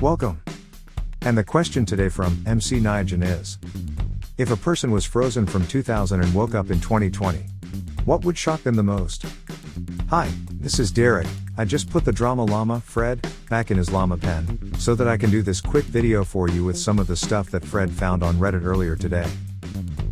Welcome. And the question today from MC Niagen is: if a person was frozen from 2000 and woke up in 2020, what would shock them the most? Hi, this is Derek. I just put the Drama Llama, Fred, back in his llama pen, so that I can do this quick video for you with some of the stuff that Fred found on Reddit earlier today.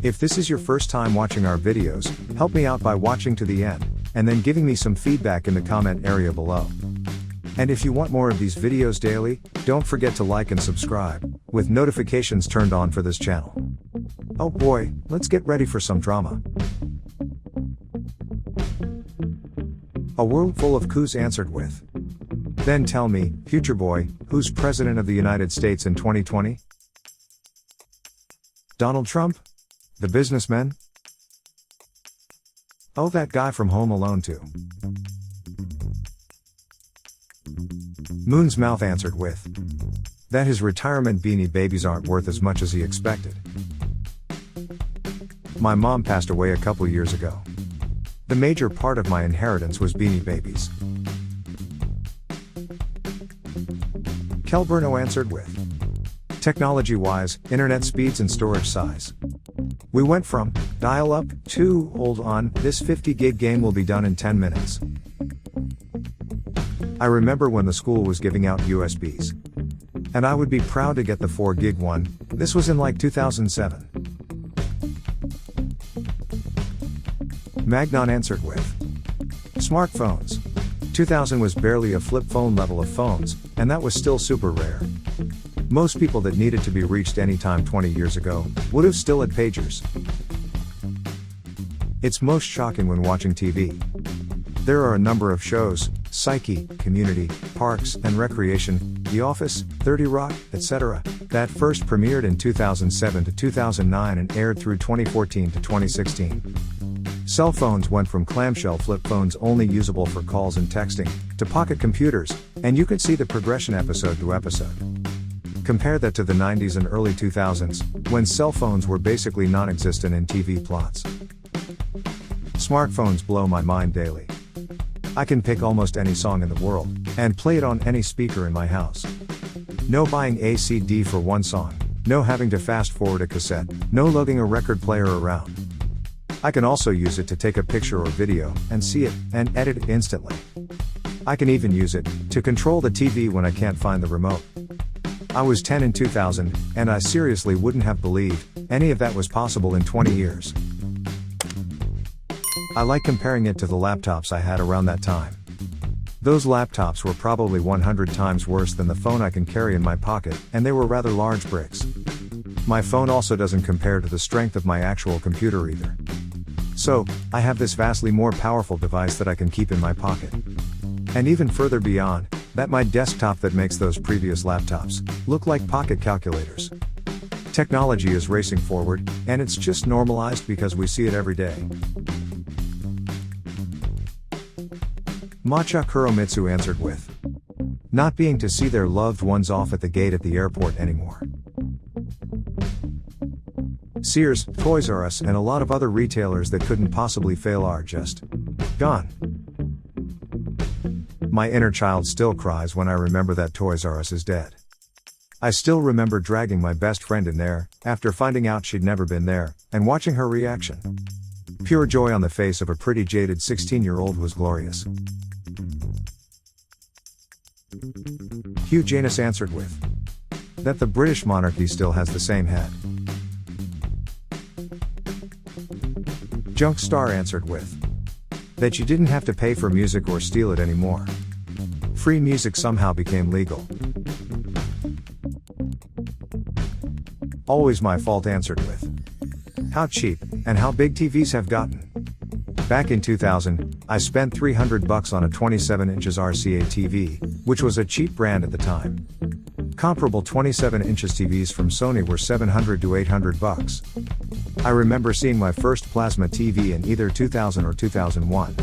If this is your first time watching our videos, help me out by watching to the end, and then giving me some feedback in the comment area below. And if you want more of these videos daily, don't forget to like and subscribe, with notifications turned on for this channel. Oh boy, let's get ready for some drama. A world full of coups answered with: then tell me, future boy, who's President of the United States in 2020? Donald Trump? The businessman? Oh, that guy from Home Alone 2. Moon's Mouth answered with that his retirement Beanie Babies aren't worth as much as he expected. My mom passed away a couple years ago. The major part of my inheritance was Beanie Babies. Kelburno answered with technology-wise, internet speeds and storage size. We went from dial-up to hold on, this 50 gig game will be done in 10 minutes. I remember when the school was giving out USBs. And I would be proud to get the 4 gig one. This was in like 2007. Magnon answered with smartphones. 2000 was barely a flip phone level of phones, and that was still super rare. Most people that needed to be reached anytime 20 years ago would have still had pagers. It's most shocking when watching TV. There are a number of shows, Psyche, Community, Parks and Recreation, The Office, 30 Rock, etc., that first premiered in 2007 to 2009 and aired through 2014 to 2016. Cell phones went from clamshell flip phones only usable for calls and texting, to pocket computers, and you could see the progression episode to episode. Compare that to the 90s and early 2000s, when cell phones were basically non-existent in TV plots. Smartphones blow my mind daily. I can pick almost any song in the world, and play it on any speaker in my house. No buying a CD for one song, no having to fast forward a cassette, no lugging a record player around. I can also use it to take a picture or video, and see it, and edit it instantly. I can even use it to control the TV when I can't find the remote. I was 10 in 2000, and I seriously wouldn't have believed any of that was possible in 20 years. I like comparing it to the laptops I had around that time. Those laptops were probably 100 times worse than the phone I can carry in my pocket, and they were rather large bricks. My phone also doesn't compare to the strength of my actual computer either. So, I have this vastly more powerful device that I can keep in my pocket. And even further beyond, that my desktop that makes those previous laptops look like pocket calculators. Technology is racing forward, and it's just normalized because we see it every day. Macha Kuromitsu answered with not being to see their loved ones off at the gate at the airport anymore. Sears, Toys R Us and a lot of other retailers that couldn't possibly fail are just gone. My inner child still cries when I remember that Toys R Us is dead. I still remember dragging my best friend in there, after finding out she'd never been there, and watching her reaction. Pure joy on the face of a pretty jaded 16-year-old was glorious. Hugh Janus answered with that the British monarchy still has the same head. Junk Star answered with that you didn't have to pay for music or steal it anymore. Free music somehow became legal. Always My Fault answered with how cheap and how big TVs have gotten. Back in 2000, I spent $300 on a 27 inches RCA TV, which was a cheap brand at the time. Comparable 27 inches TVs from Sony were $700 to $800. I remember seeing my first plasma TV in either 2000 or 2001.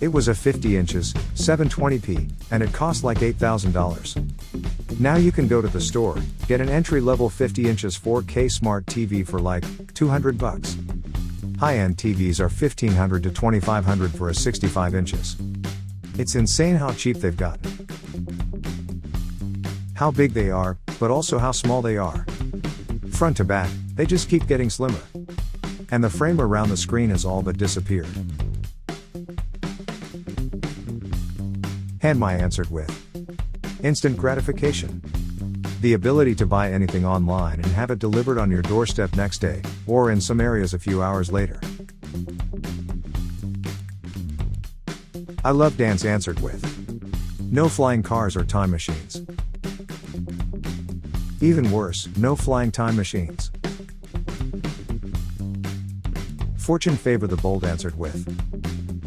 It was a 50 inches, 720p, and it cost like $8,000. Now you can go to the store, get an entry-level 50 inches 4K smart TV for like $200. High-end TVs are $1,500 to $2,500 for a 65 inches. It's insane how cheap they've gotten. how big they are, but also how small they are. Front to back, they just keep getting slimmer. And the frame around the screen has all but disappeared. Handmy answered with instant gratification. The ability to buy anything online and have it delivered on your doorstep next day, or in some areas a few hours later. I Love Dance answered with no flying cars or time machines. Even worse, no flying time machines. Fortune Favor the Bold answered with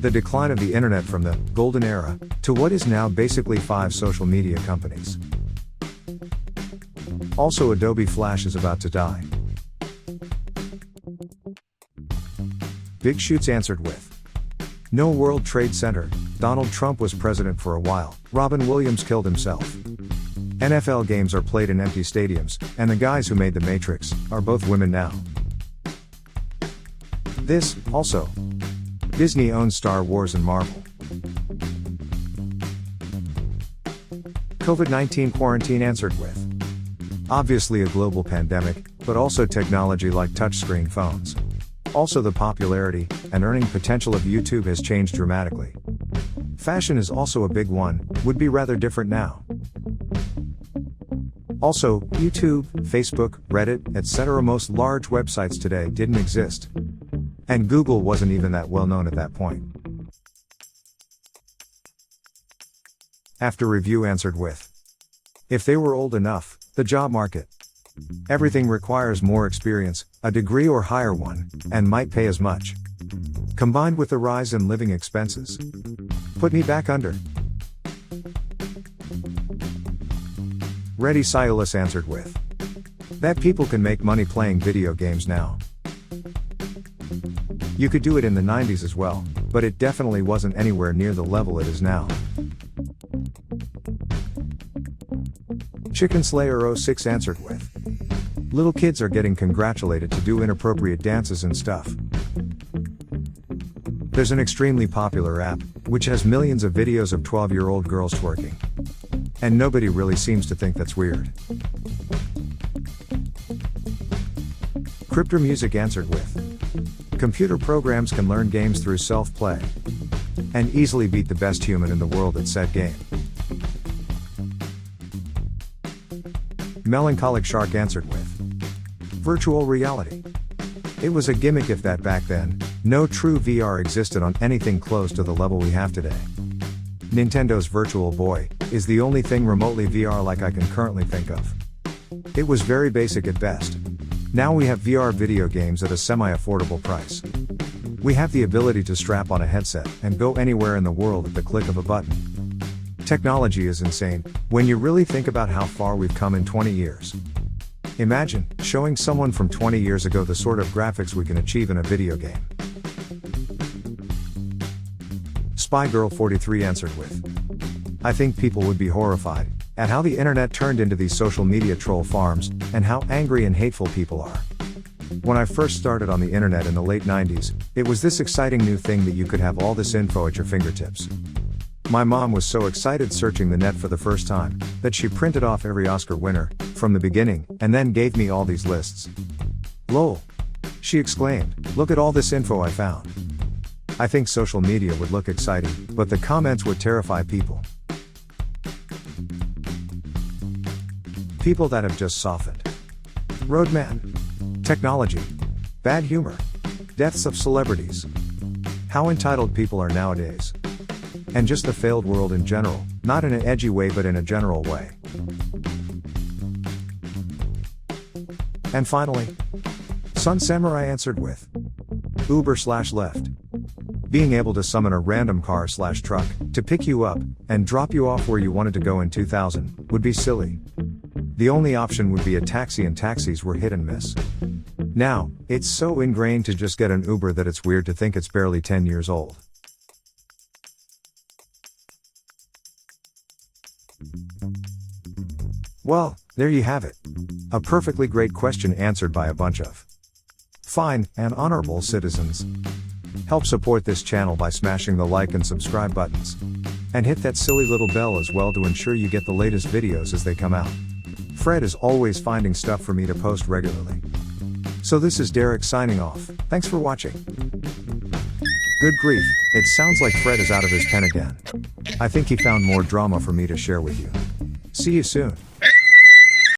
the decline of the internet from the golden era to what is now basically 5 social media companies. Also, Adobe Flash is about to die. Big Shoots answered with no World Trade Center. Donald Trump was president for a while. Robin Williams killed himself. NFL games are played in empty stadiums, and the guys who made The Matrix are both women now. This, also. Disney owns Star Wars and Marvel. COVID-19 quarantine answered with obviously a global pandemic, but also technology like touchscreen phones. Also, the popularity and earning potential of YouTube has changed dramatically. Fashion is also a big one, would be rather different now. Also, YouTube, Facebook, Reddit, etc. most large websites today didn't exist. And Google wasn't even that well known at that point. After Review answered with if they were old enough, the job market. Everything requires more experience, a degree or higher one, and might pay as much. Combined with the rise in living expenses. Put me back under. Ready Silas answered with that people can make money playing video games now. You could do it in the 90s as well, but it definitely wasn't anywhere near the level it is now. Chicken Slayer 06 answered with little kids are getting congratulated to do inappropriate dances and stuff. There's an extremely popular app, which has millions of videos of 12-year-old girls twerking. And nobody really seems to think that's weird. Cryptor Music answered with computer programs can learn games through self-play and easily beat the best human in the world at said game. Melancholic Shark answered with virtual reality. It was a gimmick if that back then. No true VR existed on anything close to the level we have today. Nintendo's Virtual Boy is the only thing remotely VR like I can currently think of. It was very basic at best. Now we have VR video games at a semi-affordable price. We have the ability to strap on a headset and go anywhere in the world at the click of a button. Technology is insane when you really think about how far we've come in 20 years. Imagine showing someone from 20 years ago the sort of graphics we can achieve in a video game. Spygirl43 answered with I think people would be horrified at how the internet turned into these social media troll farms, and how angry and hateful people are. When I first started on the internet in the late 90s, it was this exciting new thing that you could have all this info at your fingertips. My mom was so excited searching the net for the first time, that she printed off every Oscar winner, from the beginning, and then gave me all these lists. Lol! She exclaimed, look at all this info I found. I think social media would look exciting, but the comments would terrify people. People that have just softened. Roadman. Technology. Bad humor. Deaths of celebrities. How entitled people are nowadays. And just the failed world in general, not in an edgy way but in a general way. And finally, Sun Samurai answered with Uber/Lyft. Being able to summon a random car/truck to pick you up and drop you off where you wanted to go in 2000 would be silly. The only option would be a taxi, and taxis were hit and miss. Now, it's so ingrained to just get an Uber that it's weird to think it's barely 10 years old. Well, there you have it. A perfectly great question answered by a bunch of fine and honorable citizens. Help support this channel by smashing the like and subscribe buttons. And hit that silly little bell as well to ensure you get the latest videos as they come out. Fred is always finding stuff for me to post regularly. So this is Derek signing off. Thanks for watching. Good grief, it sounds like Fred is out of his pen again. I think he found more drama for me to share with you. See you soon.